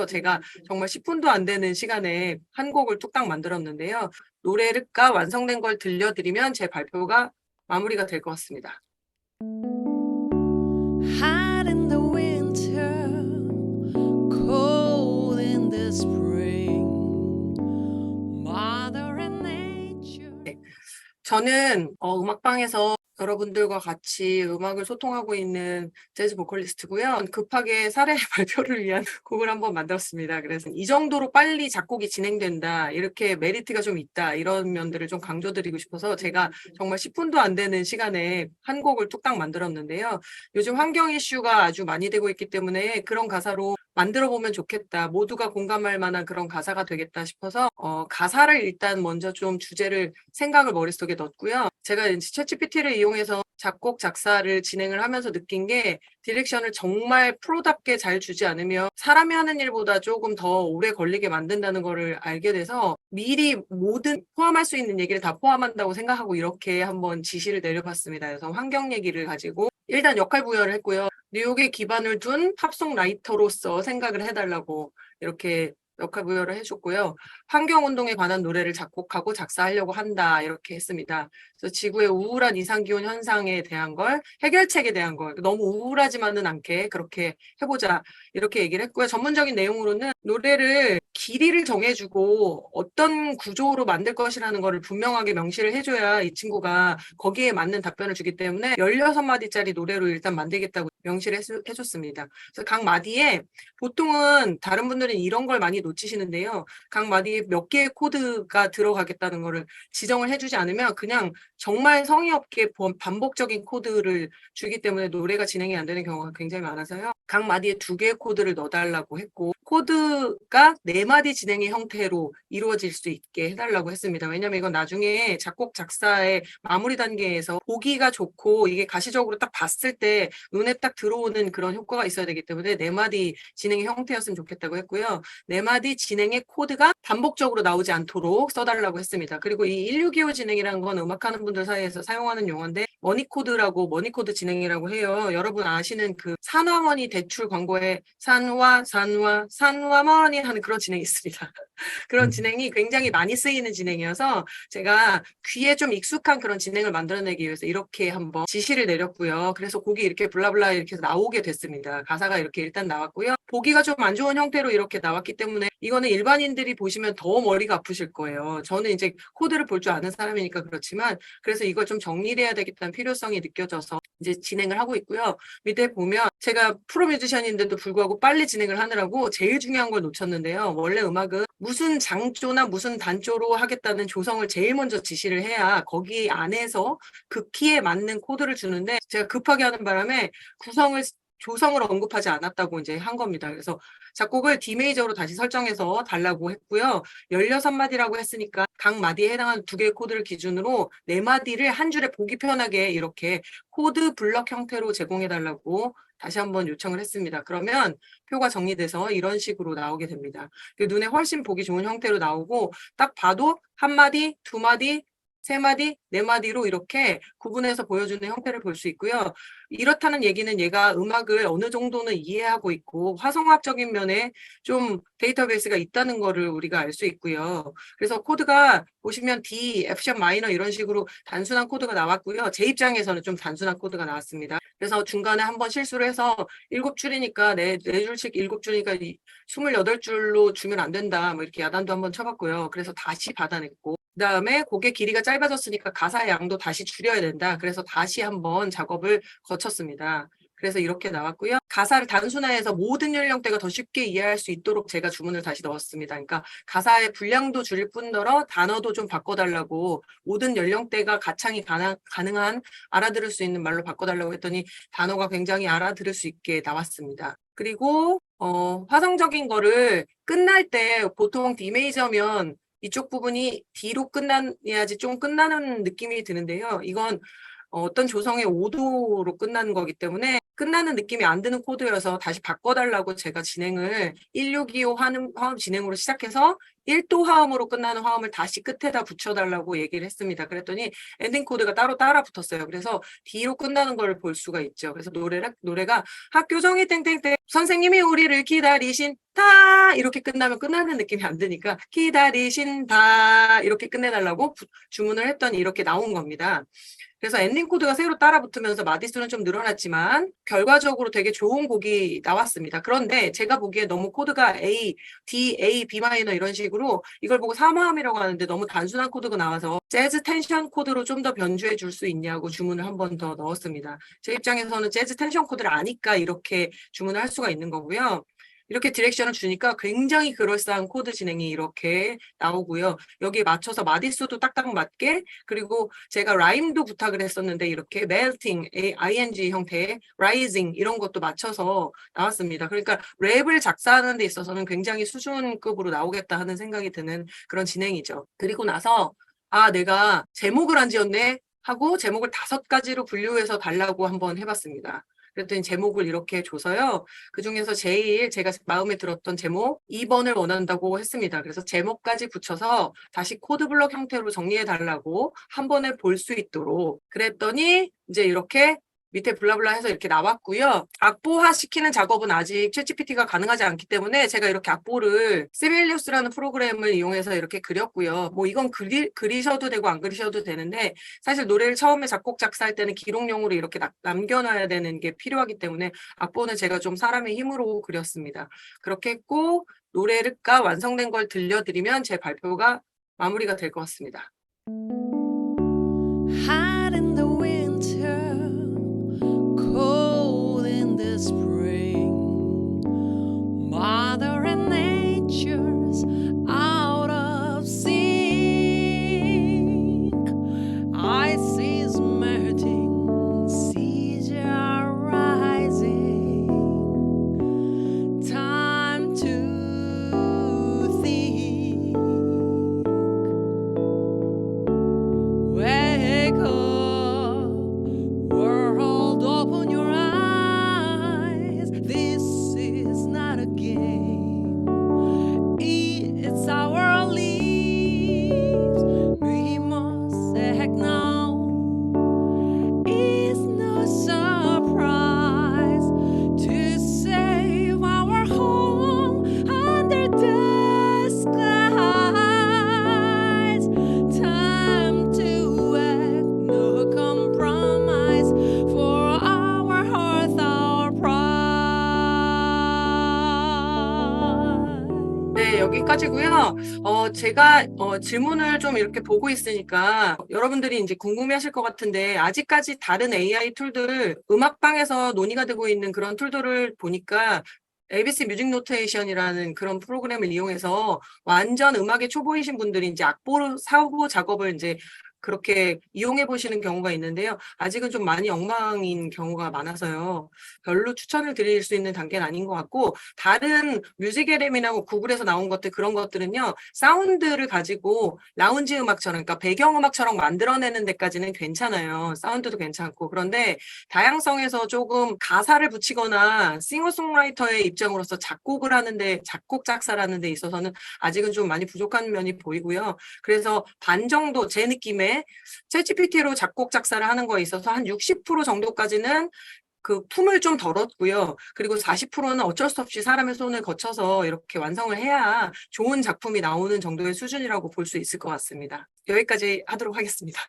제가 정말 10분도 안 되는 시간에 한 곡을 뚝딱 만들었는데요. 노래가 완성된 걸 들려드리면 제 발표가 마무리가 될 것 같습니다. Hot in the winter, cold in the spring, Mother and Nature. 저는 음악방에서 여러분들과 같이 음악을 소통하고 있는 재즈 보컬리스트고요. 급하게 사례 발표를 위한 곡을 한번 만들었습니다. 그래서 이 정도로 빨리 작곡이 진행된다, 이렇게 메리트가 좀 있다, 이런 면들을 좀 강조드리고 싶어서 제가 정말 10분도 안 되는 시간에 한 곡을 뚝딱 만들었는데요. 요즘 환경 이슈가 아주 많이 되고 있기 때문에 그런 가사로 만들어 보면 좋겠다, 모두가 공감할 만한 그런 가사가 되겠다 싶어서 가사를 일단 먼저 좀 주제를 생각을 머릿속에 넣었고요. 제가 챗GPT를 이용해서 작곡 작사를 진행을 하면서 느낀 게, 디렉션을 정말 프로답게 잘 주지 않으면 사람이 하는 일보다 조금 더 오래 걸리게 만든다는 거를 알게 돼서 미리 모든 포함할 수 있는 얘기를 다 포함한다고 생각하고 이렇게 한번 지시를 내려봤습니다. 그래서 환경 얘기를 가지고 일단 역할 부여를 했고요. 뉴욕에 기반을 둔 팝송 라이터로서 생각을 해달라고 이렇게 역할 부여를 해줬고요. 환경운동에 관한 노래를 작곡하고 작사하려고 한다, 이렇게 했습니다. 그래서 지구의 우울한 이상기온 현상에 대한 걸, 해결책에 대한 걸 너무 우울하지만은 않게 그렇게 해보자, 이렇게 얘기를 했고요. 전문적인 내용으로는 노래를 길이를 정해주고 어떤 구조로 만들 것이라는 거를 분명하게 명시를 해줘야 이 친구가 거기에 맞는 답변을 주기 때문에 16마디짜리 노래로 일단 만들겠다고 명시를 해줬습니다. 그래서 각 마디에, 보통은 다른 분들은 이런 걸 많이 놓치시는데요. 각 마디에 몇 개의 코드가 들어가겠다는 거를 지정을 해주지 않으면 그냥 정말 성의 없게 반복적인 코드를 주기 때문에 노래가 진행이 안 되는 경우가 굉장히 많아서요. 각 마디에 2개의 코드를 넣어달라고 했고, 코드가 4마디 진행의 형태로 이루어질 수 있게 해달라고 했습니다. 왜냐하면 이건 나중에 작곡 작사의 마무리 단계에서 보기가 좋고 이게 가시적으로 딱 봤을 때 눈에 딱 들어오는 그런 효과가 있어야 되기 때문에 4마디 진행의 형태였으면 좋겠다고 했고요. 4마디 진행의 코드가 반복적으로 나오지 않도록 써달라고 했습니다. 그리고 이 1625 진행이라는 건 음악하는 분들 사이에서 사용하는 용어인데, 머니코드라고, 머니코드 진행이라고 해요. 여러분 아시는 그 산화머니 대출 광고에 산화머니 하는 그런 진행이 있습니다. 그런 진행이 굉장히 많이 쓰이는 진행이어서 제가 귀에 좀 익숙한 그런 진행을 만들어내기 위해서 이렇게 한번 지시를 내렸고요. 그래서 곡이 이렇게 블라블라 이렇게 나오게 됐습니다. 가사가 이렇게 일단 나왔고요. 보기가 좀 안 좋은 형태로 이렇게 나왔기 때문에 이거는 일반인들이 보시면 더 머리가 아프실 거예요. 저는 이제 코드를 볼 줄 아는 사람이니까 그렇지만, 그래서 이걸 좀 정리를 해야 되겠다는 필요성이 느껴져서 이제 진행을 하고 있고요. 밑에 보면 제가 프로 뮤지션인데도 불구하고 빨리 진행을 하느라고 제일 중요한 걸 놓쳤는데요. 원래 음악은 무슨 장조나 무슨 단조로 하겠다는 조성을 제일 먼저 지시를 해야 거기 안에서 그 키에 맞는 코드를 주는데, 제가 급하게 하는 바람에 조성을 언급하지 않았다고 이제 한 겁니다. 그래서 작곡을 D 메이저로 다시 설정해서 달라고 했고요. 16마디라고 했으니까 각 마디에 해당하는 2개의 코드를 기준으로 4마디를 한 줄에 보기 편하게 이렇게 코드 블럭 형태로 제공해달라고 다시 한번 요청을 했습니다. 그러면 표가 정리돼서 이런 식으로 나오게 됩니다. 눈에 훨씬 보기 좋은 형태로 나오고, 딱 봐도 1마디, 2마디, 3마디, 4마디로 이렇게 구분해서 보여주는 형태를 볼 수 있고요. 이렇다는 얘기는 얘가 음악을 어느 정도는 이해하고 있고 화성학적인 면에 좀 데이터베이스가 있다는 거를 우리가 알 수 있고요. 그래서 코드가 보시면 D, F샵 마이너 이런 식으로 단순한 코드가 나왔고요. 제 입장에서는 좀 단순한 코드가 나왔습니다. 그래서 중간에 한번 실수를 해서 7줄이니까 네 줄씩 7줄이니까 28줄로 주면 안 된다, 뭐 이렇게 야단도 한번 쳐봤고요. 그래서 다시 받아냈고, 그다음에 곡의 길이가 짧아졌으니까 가사의 양도 다시 줄여야 된다. 그래서 다시 한번 작업을 거쳤습니다. 그래서 이렇게 나왔고요. 가사를 단순화해서 모든 연령대가 더 쉽게 이해할 수 있도록 제가 주문을 다시 넣었습니다. 그러니까 가사의 분량도 줄일 뿐더러 단어도 좀 바꿔달라고, 모든 연령대가 가창이 가능한 알아들을 수 있는 말로 바꿔달라고 했더니 단어가 굉장히 알아들을 수 있게 나왔습니다. 그리고 화성적인 거를 끝날 때 보통 D 메이저면 이쪽 부분이 D로 끝나야지 좀 끝나는 느낌이 드는데요. 이건 어떤 조성의 5도로 끝나는 거기 때문에 끝나는 느낌이 안 드는 코드여서 다시 바꿔달라고 제가 진행을 1625 화음 진행으로 시작해서 1도 화음으로 끝나는 화음을 다시 끝에다 붙여달라고 얘기를 했습니다. 그랬더니 엔딩 코드가 따로 따라 붙었어요. 그래서 D로 끝나는 걸 볼 수가 있죠. 그래서 노래가 학교정이 땡땡땡 선생님이 우리를 기다리신다 이렇게 끝나면 끝나는 느낌이 안 드니까 기다리신다 이렇게 끝내달라고 주문을 했더니 이렇게 나온 겁니다. 그래서 엔딩 코드가 새로 따라 붙으면서 마디수는 좀 늘어났지만 결과적으로 되게 좋은 곡이 나왔습니다. 그런데 제가 보기에 너무 코드가 A, D, A, B 마이너 이런 식으로 이걸 보고 3화음이라고 하는데 너무 단순한 코드가 나와서 재즈 텐션 코드로 좀 더 변주해 줄 수 있냐고 주문을 한 번 더 넣었습니다. 제 입장에서는 재즈 텐션 코드를 아니까 이렇게 주문을 할 수가 있는 거고요. 이렇게 디렉션을 주니까 굉장히 그럴싸한 코드 진행이 이렇게 나오고요. 여기에 맞춰서 마디수도 딱딱 맞게 그리고 제가 라임도 부탁을 했었는데 이렇게 melting, ing 형태의 rising 이런 것도 맞춰서 나왔습니다. 그러니까 랩을 작사하는 데 있어서는 굉장히 수준급으로 나오겠다 하는 생각이 드는 그런 진행이죠. 그리고 나서 내가 제목을 안 지었네 하고 제목을 5가지로 분류해서 달라고 한번 해봤습니다. 그랬더니 제목을 이렇게 줘서요. 그중에서 제일 제가 마음에 들었던 제목 2번을 원한다고 했습니다. 그래서 제목까지 붙여서 다시 코드블럭 형태로 정리해달라고 한 번에 볼 수 있도록 그랬더니 이제 이렇게 밑에 블라블라 해서 이렇게 나왔고요. 악보화 시키는 작업은 아직 챗GPT가 가능하지 않기 때문에 제가 이렇게 악보를 시벨리우스라는 프로그램을 이용해서 이렇게 그렸고요. 뭐 이건 그리셔도 되고 안 그리셔도 되는데 사실 노래를 처음에 작곡 작사할 때는 기록용으로 이렇게 남겨놔야 되는 게 필요하기 때문에 악보는 제가 좀 사람의 힘으로 그렸습니다. 그렇게 했고 노래가 완성된 걸 들려드리면 제 발표가 마무리가 될 것 같습니다. Hot in the winter, cold in the spring. Mother and nature's out of sync. Ice is melting, seas are rising. Time to think. Wake up, world, open your eyes. This is not a game, it's our lives. We must act now. It's no surprise to save our home under the skies. Time to act, no compromise for our hearth, our pride. 네, 여기까지고요. 제가 질문을 좀 이렇게 보고 있으니까 여러분들이 이제 궁금해하실 것 같은데 아직까지 다른 AI 툴들 음악방에서 논의가 되고 있는 그런 툴들을 보니까 ABC 뮤직 노테이션이라는 그런 프로그램을 이용해서 완전 음악에 초보이신 분들이 이제 악보 사고 작업을 이제 그렇게 이용해 보시는 경우가 있는데요. 아직은 좀 많이 엉망인 경우가 많아서요. 별로 추천을 드릴 수 있는 단계는 아닌 것 같고 다른 뮤직LM이나 뭐 구글에서 나온 것들 그런 것들은요. 사운드를 가지고 라운지 음악처럼 그러니까 배경음악처럼 만들어내는 데까지는 괜찮아요. 사운드도 괜찮고 그런데 다양성에서 조금 가사를 붙이거나 싱어송라이터의 입장으로서 작곡을 하는데 작곡 작사를 하는 데 있어서는 아직은 좀 많이 부족한 면이 보이고요. 그래서 반 정도 제 느낌에 챗GPT로 작곡 작사를 하는 거에 있어서 한 60% 정도까지는 그 품을 좀 덜 얻고요. 그리고 40%는 어쩔 수 없이 사람의 손을 거쳐서 이렇게 완성을 해야 좋은 작품이 나오는 정도의 수준이라고 볼 수 있을 것 같습니다. 여기까지 하도록 하겠습니다.